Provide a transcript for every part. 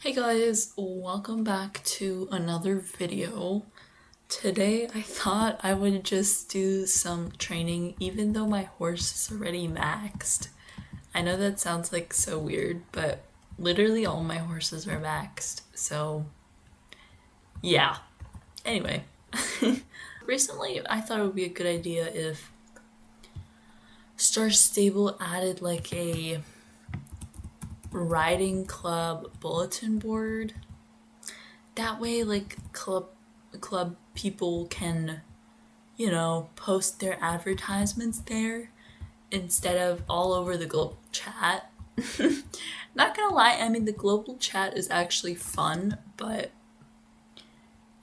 Hi guys, welcome back to another video. Today I thought I would just do some training even though my horse is already maxed. I know that sounds like so weird, but literally all my horses are maxed, so yeah. Anyway, recently I thought it would be a good idea if Star Stable added like a riding club bulletin board. That way like club people can, post their advertisements there instead of all over the global chat. Not gonna lie, I mean the global chat is actually fun, but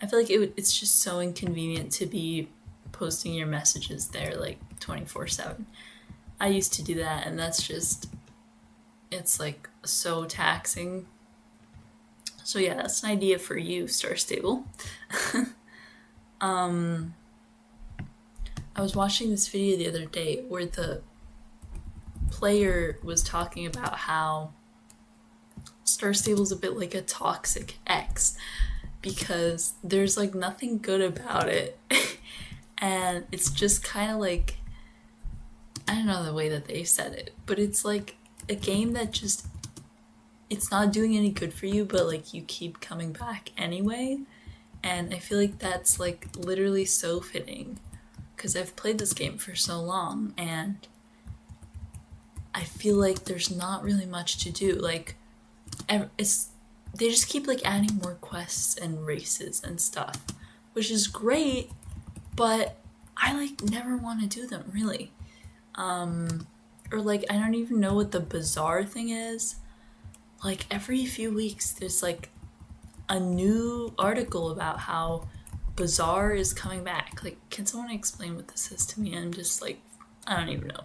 I feel like it's just so inconvenient to be posting your messages there like 24/7. I used to do that and it's like so taxing. So yeah, that's an idea for you, Star Stable. I was watching this video the other day where the player was talking about how Star Stable's a bit like a toxic ex because there's like nothing good about it. And it's just kind of like, I don't know the way that they said it, but it's like a game that just, it's not doing any good for you, but like you keep coming back anyway. And I feel like that's like literally so fitting because I've played this game for so long and I feel like there's not really much to do. Like they just keep like adding more quests and races and stuff, which is great, but I like never want to do them really. Or like I don't even know what the bazaar thing is. Like every few weeks there's like a new article about how bazaar is coming back. Like, can someone explain what this is to me? I'm just like, I don't even know.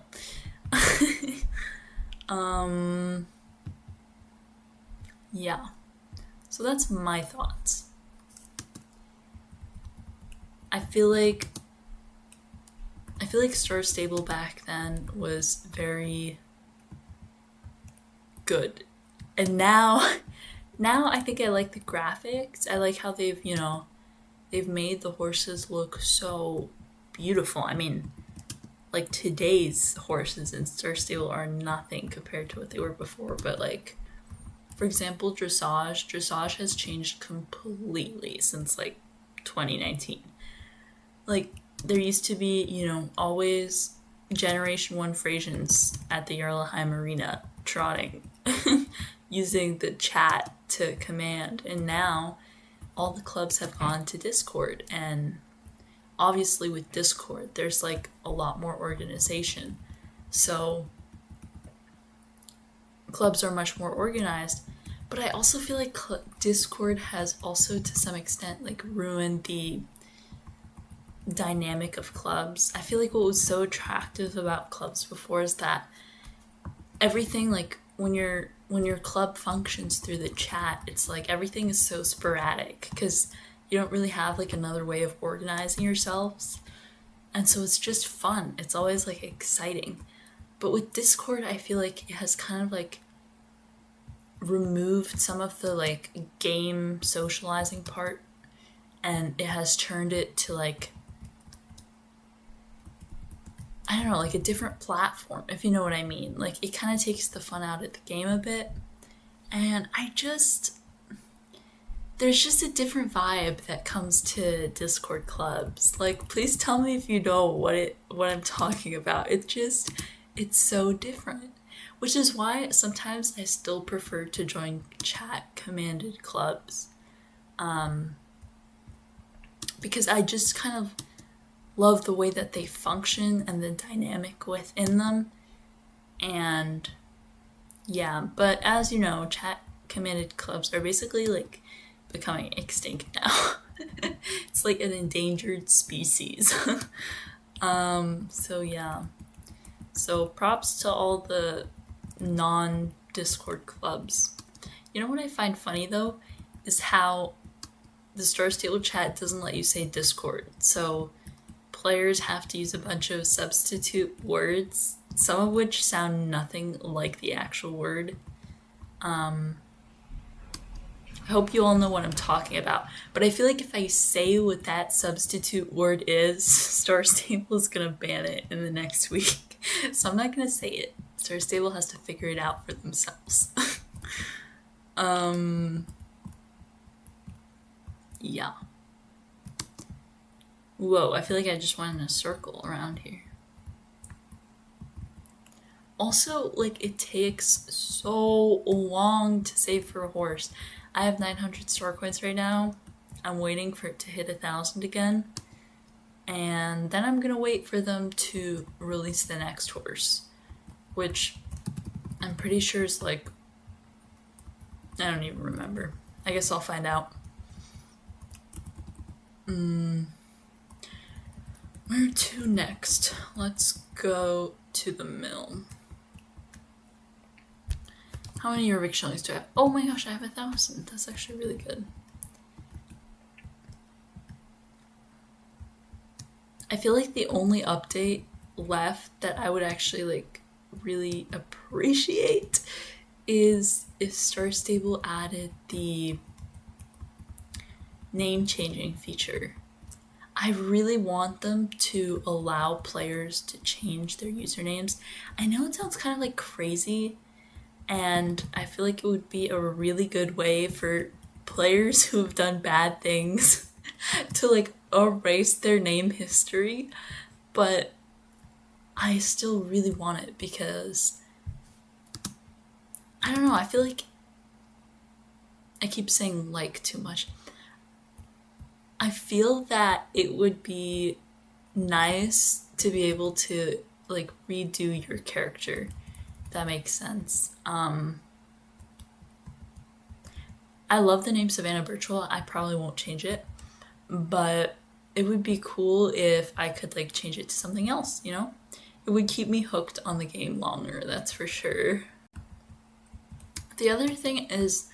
Yeah. So that's my thoughts. I feel like Star Stable back then was very good. And now I think I like the graphics. I like how they've made the horses look so beautiful. I mean, like today's horses in Star Stable are nothing compared to what they were before, but like, for example, dressage has changed completely since like 2019. Like, there used to be, always Generation 1 Frisians at the 𝐅𝐫𝐞𝐪𝐮𝐞𝐬𝐿 Arena trotting, using the chat to command. And now all the clubs have gone to Discord. And obviously with Discord, there's like a lot more organization. So clubs are much more organized. But I also feel like Discord has also to some extent like ruined the dynamic of clubs. I feel like what was so attractive about clubs before is that everything, like when your club functions through the chat, it's like everything is so sporadic because you don't really have like another way of organizing yourselves, and so it's just fun. It's always like exciting. But with Discord, I feel like it has kind of like removed some of the like game socializing part, and it has turned it to like, I don't know, like a different platform, if you know what I mean. Like, it kind of takes the fun out of the game a bit. And there's just a different vibe that comes to Discord clubs. Like, please tell me if you know what I'm talking about. It's so different. Which is why sometimes I still prefer to join chat commanded clubs. Because I just kind of love the way that they function and the dynamic within them. And yeah, but as you know, chat commanded clubs are basically like becoming extinct now. It's like an endangered species. So yeah. So props to all the non-Discord clubs. You know what I find funny though is how the Star Stable chat doesn't let you say Discord. So players have to use a bunch of substitute words, some of which sound nothing like the actual word. I hope you all know what I'm talking about. But I feel like if I say what that substitute word is, Star Stable is gonna ban it in the next week. So I'm not gonna say it. Star Stable has to figure it out for themselves. Yeah. Whoa, I feel like I just went in a circle around here. Also, like, it takes so long to save for a horse. I have 900 star coins right now. I'm waiting for it to hit 1,000 again. And then I'm gonna wait for them to release the next horse. Which I'm pretty sure is like... I don't even remember. I guess I'll find out. Where to next? Let's go to the mill. How many 𝐅𝐫𝐞𝐪𝐮𝐞𝐬𝐿 do I have? Oh my gosh, I have 1,000. That's actually really good. I feel like the only update left that I would actually like really appreciate is if Star Stable added the name changing feature. I really want them to allow players to change their usernames. I know it sounds kind of like crazy, and I feel like it would be a really good way for players who have done bad things to like erase their name history, but I still really want it because I don't know, I feel like I keep saying like too much. I feel that it would be nice to be able to like redo your character, if that makes sense. I love the name Savannah Birchwill. I probably won't change it, but it would be cool if I could like change it to something else, you know? It would keep me hooked on the game longer, that's for sure. The other thing is,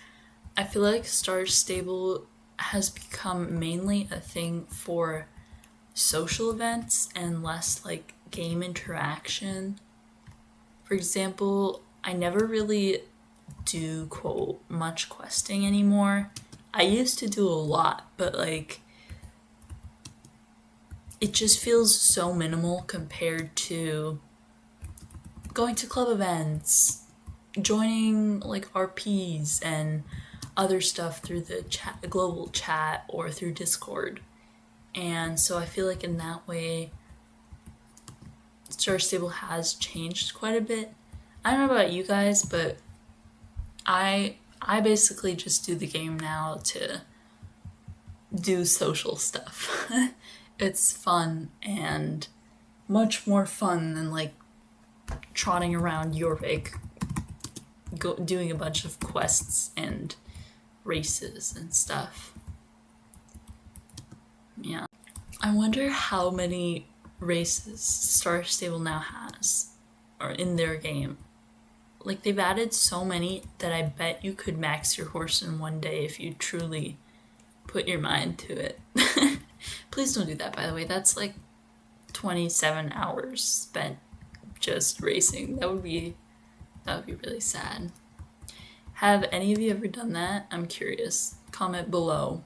I feel like Star Stable has become mainly a thing for social events and less like game interaction. For example, I never really do quote much questing anymore. I used to do a lot, but like it just feels so minimal compared to going to club events, joining like RPs and other stuff through the chat, global chat, or through Discord. And so I feel like in that way, Star Stable has changed quite a bit. I don't know about you guys, but I basically just do the game now to do social stuff. It's fun and much more fun than like trotting around 𝐅𝐫𝐞𝐪𝐮𝐞𝐬𝐿, doing a bunch of quests and races and stuff. Yeah. I wonder how many races Star Stable now has, or in their game. Like, they've added so many that I bet you could max your horse in one day if you truly put your mind to it. Please don't do that, by the way. That's like 27 hours spent just racing. That would be really sad. Have any of you ever done that? I'm curious. Comment below.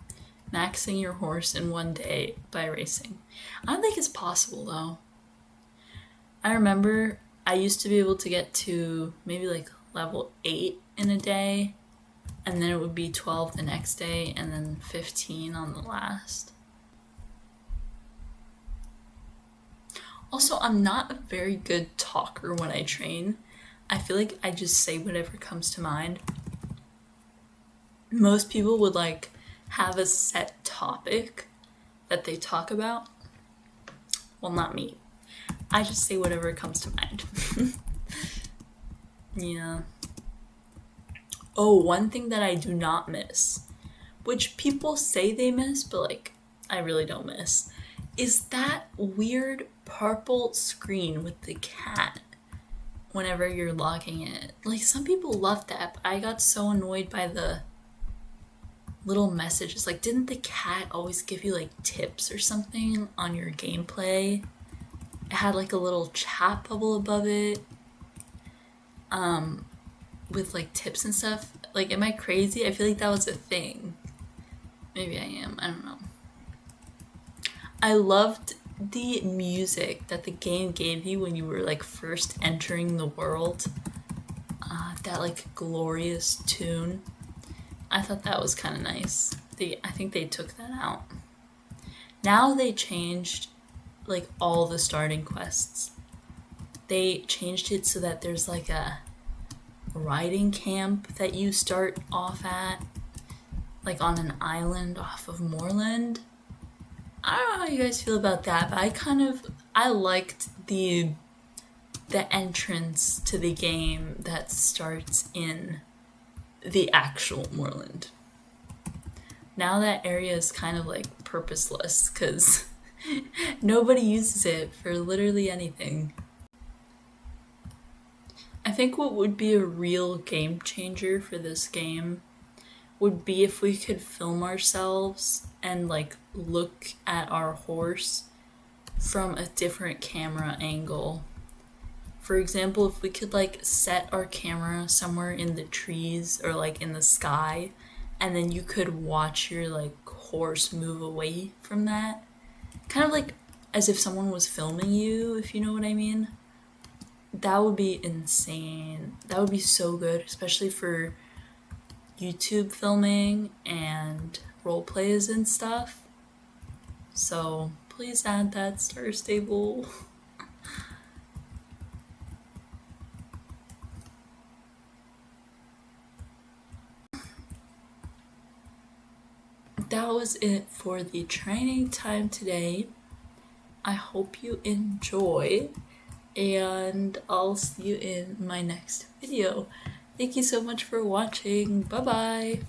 Maxing your horse in one day by racing. I don't think it's possible though. I remember I used to be able to get to maybe like level 8 in a day, and then it would be 12 the next day, and then 15 on the last. Also, I'm not a very good talker when I train. I feel like I just say whatever comes to mind. Most people would like have a set topic that they talk about. Well, not me. I just say whatever comes to mind. Yeah. Oh, one thing that I do not miss, which people say they miss, but like I really don't miss, is that weird purple screen with the cat whenever you're logging in. Like, some people love that, but I got so annoyed by the little messages. Like, didn't the cat always give you like tips or something on your gameplay? It had like a little chat bubble above it with like tips and stuff. Like, am I crazy? I feel like that was a thing. Maybe I am. I don't know. I loved the music that the game gave you when you were like first entering the world. That like glorious tune. I thought that was kind of nice. I think they took that out. Now they changed like all the starting quests. They changed it so that there's like a riding camp that you start off at, like on an island off of moorland. I don't know how you guys feel about that, but I liked the entrance to the game that starts in the actual moorland. Now that area is kind of like purposeless because nobody uses it for literally anything. I think what would be a real game changer for this game would be if we could film ourselves and like look at our horse from a different camera angle. For example, if we could like set our camera somewhere in the trees or like in the sky, and then you could watch your like horse move away from that. Kind of like as if someone was filming you, if you know what I mean. That would be insane. That would be so good, especially for YouTube filming and role plays and stuff. So please add that, Star Stable. That was it for the training time today. I hope you enjoy, and I'll see you in my next video. Thank you so much for watching. Bye bye.